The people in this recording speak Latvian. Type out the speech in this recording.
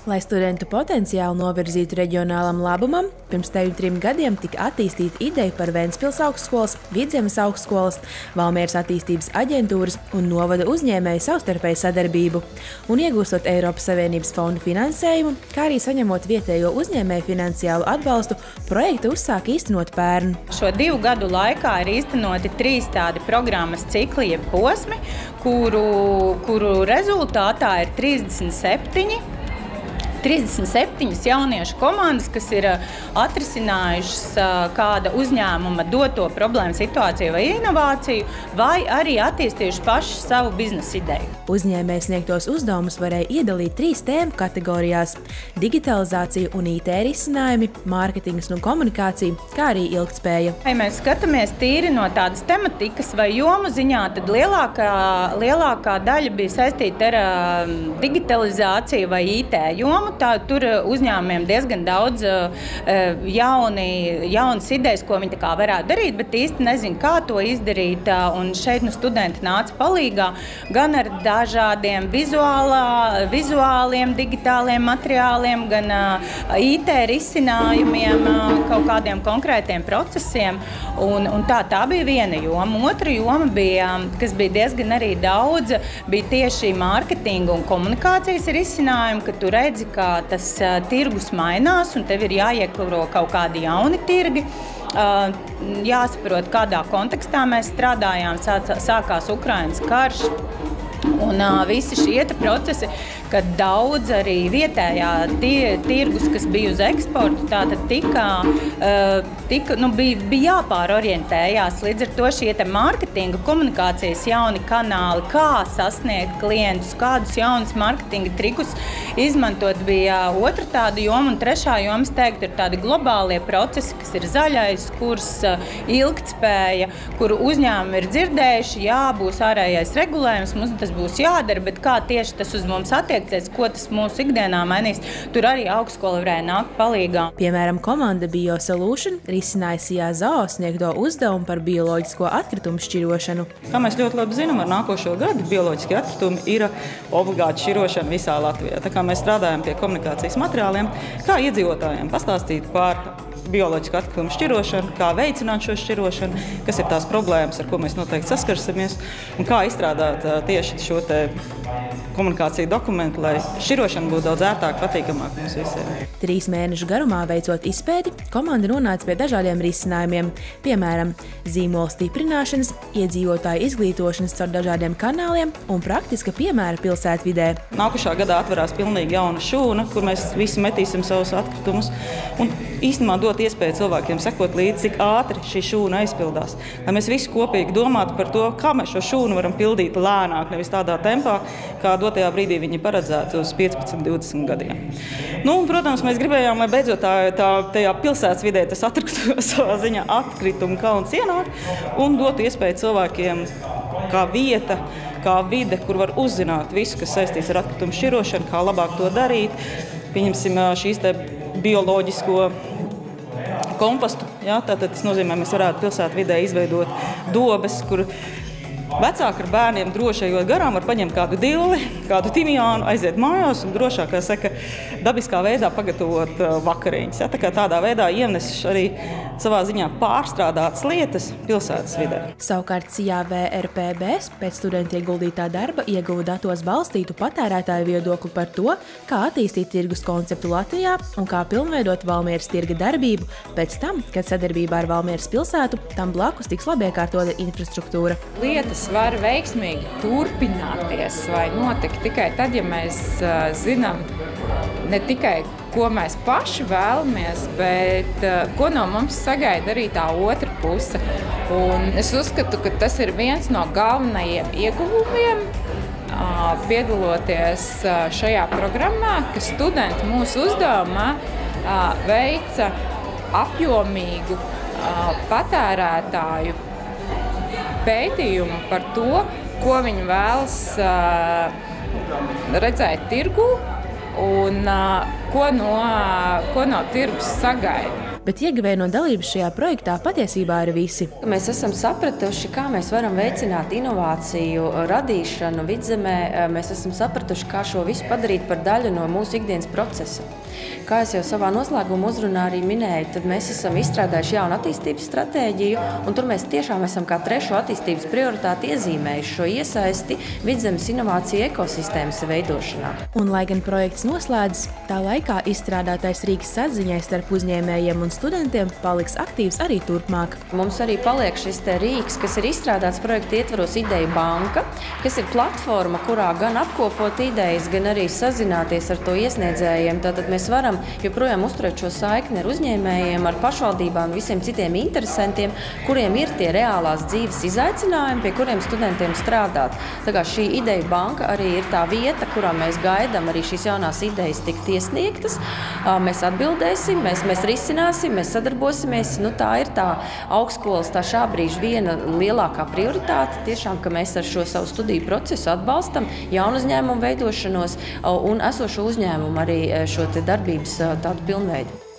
Lai studentu potenciālu novirzītu reģionālam labumam, pirms 3 gadiem tika attīstīta ideja par Ventspils augstskolas, Vidzemes augstskolas, Valmieras attīstības aģentūras un novada uzņēmēju savstarpēju sadarbību. Un iegūstot Eiropas Savienības fondu finansējumu, kā arī saņemot vietējo uzņēmēju finansiālu atbalstu, projektu uzsāka īstenot pērn. Šo 2 gadu laikā ir īstenoti 3 tādi programmas cikli, jeb posmi, kuru rezultātā ir 37 jauniešu komandas, kas ir atrisinājušas kāda uzņēmuma doto problēmu situāciju vai inovāciju, vai arī attīstījuši paši savu biznesa ideju. Uzņēmēji sniegtos uzdevumus varēja iedalīt 3 tēmu kategorijās – digitalizācija un IT risinājumi, mārketings un komunikācija, kā arī ilgtspēja. Ja mēs skatāmies tīri no tādas tematikas vai jomu ziņā, tad lielākā daļa bija saistīta ar digitalizāciju vai IT jomu. Tur uzņēmumiem diezgan daudz jaunas idejas, ko viņi varētu darīt, bet īsti nezinu, kā to izdarīt. Un šeit studenti nāca palīgā gan ar dažādiem vizuāliem, digitāliem materiāliem, gan IT risinājumiem, kaut kādiem konkrētiem procesiem. Un tā bija viena joma. Otra joma bija, kas bija diezgan arī daudz, bija tieši mārketinga un komunikācijas risinājumi, ka tu redzi, ka tas tirgus mainās un tev ir jāiekuro kaut kādi jauni tirgi. Jāsaprot, kādā kontekstā mēs strādājām, sākās Ukrainas karš. Un visi šie procesi, kad daudz arī vietējā tirgus, kas bija uz eksportu, tātad bija jāpārorientējās. Līdz ar to šie mārketinga, komunikācijas jauni kanāli, kā sasniegt klientus, kādus jaunus mārketinga trikus izmantot, bija otra tāda joma. Un trešā joma, es teiktu, ir tādi globālie procesi, kas ir zaļais kurs, ilgtspēja, kuru uzņēmumi ir dzirdējuši, jā, būs ārējais regulējums, mums tas būs jādara, bet kā tieši tas uz mums attieksies, ko tas mūsu ikdienā mainīs, tur arī augstskola varēja nākt palīgā. Piemēram, komanda BioSolution risināja SIAZO sniegto uzdevumu par bioloģisko atkritumu šķirošanu. Kā mēs ļoti labi zinām, ar nākošo gadu bioloģiskie atkritumi ir obligāti šķirošana visā Latvijā. Tā kā mēs strādājam pie komunikācijas materiāliem, kā iedzīvotājiem pastāstīt par bioloģisku atkritumu šķirošanu, kā veicināt šo šķirošanu, kas ir tās problēmas, ar ko mēs noteikti saskarsimies, un kā izstrādāt tieši šo komunikāciju dokumentu, lai šķirošana būtu daudz ērtāk, patīkamāk mums visiem. 3 mēnešu garumā veicot izpēti, komanda nonāca pie dažādiem risinājumiem, piemēram, zīmola stiprināšanas, iedzīvotāju izglītošanas caur dažādiem kanāliem un praktiska piemēra pilsētvidē. Nākošā gadā atverās pilnīgi jauna šūna, kur mēs visi metīsim savus atkritumus, un īstenībā dot iespēju cilvēkiem sekot līdzi, cik ātri šī šūna aizpildās. Lai mēs visi kopīgi domātu par to, kā mēs šo šūnu varam pildīt lēnāk, nevis tādā tempā, kā dotajā brīdī viņi paredzētu uz 15-20 gadiem. Protams, mēs gribējām, lai beidzot tajā pilsētas vidē tas savā ziņā atkritumu kalns ienāk un dotu iespēju cilvēkiem kā vieta, kā vide, kur var uzzināt visu, kas saistīts ar atkritumu šķirošanu, kā labāk to darīt. Pieņemsim šīs bioloģisko kompostu. Tātad tas nozīmē, mēs varētu pilsētu vidē izveidot dobes, kur vecāki ar bērniem droši ejot garām var paņemt kādu dilli, kādu timjānu, aiziet mājās un drošāk, kā saka, dabiskā veidā pagatavot vakariņas. Tā kā tādā veidā ienes arī savā ziņā pārstrādātas lietas pilsētas vidē. Savukārt CIAVRPB pēc studenti ieguldītā darba ieguva datos balstītu patērētāju viedokli par to, kā attīstīt tirgus konceptu Latvijā un kā pilnveidot Valmieras tirga darbību pēc tam, kad sadarbībā ar Valmieras pilsētu tam blakus tiks labi iekārtota infrastruktūra. Lietas var veiksmīgi turpināties vai notikt tikai tad, ja mēs zinām ne tikai, ko mēs paši vēlamies, bet ko no mums sagaida arī tā otra puse. Un es uzskatu, ka tas ir viens no galvenajiem ieguvumiem, piedaloties šajā programmā, ka studenti mūsu uzdevumā veica apjomīgu patērētāju pētījumu par to, ko viņi vēlas redzēt tirgū un ko no tirgus sagaida. bet ieguvēji no dalības šajā projektā patiesībā ir visi. Mēs esam sapratuši, kā mēs varam veicināt inovāciju radīšanu Vidzemē. Mēs esam sapratuši, kā šo visu padarīt par daļu no mūsu ikdienas procesa. Kā es jau savā noslēguma uzrunā arī minēju, tad mēs esam izstrādājuši jaunu attīstības stratēģiju, un tur mēs tiešām esam kā trešo attīstības prioritāti iezīmējuši šo iesaisti Vidzemes inovāciju ekosistēmas veidošanā. Un, lai gan projekts noslēdzas, tā laikā izstrādātais rīks saziņai starp uzņēmējiem un studentiem paliks aktīvs arī turpmāk. Mums arī paliek šis te rīks, kas ir izstrādāts projekta ietvaros Ideju banka, kas ir platforma, kurā gan apkopot idejas, gan arī sazināties ar to iesniedzējiem. Tātad mēs varam joprojām uzturēt šo saikni ar uzņēmējiem, ar pašvaldībām, visiem citiem interesantiem, kuriem ir tie reālās dzīves izaicinājumi, pie kuriem studentiem strādāt. Tā kā šī Ideju banka arī ir tā vieta, kurā mēs gaidām arī šīs jaunās idejas tikt iesniegtas. Mēs atbildēsim, mēs risināsim, mēs sadarbosimies. Tā ir tā augstskolas tā šā brīža viena lielākā prioritāte. Tiešām, ka mēs ar šo savu studiju procesu atbalstam jaunu uzņēmumu veidošanos un esošo uzņēmumu arī šo te darbības tādu pilnveidu.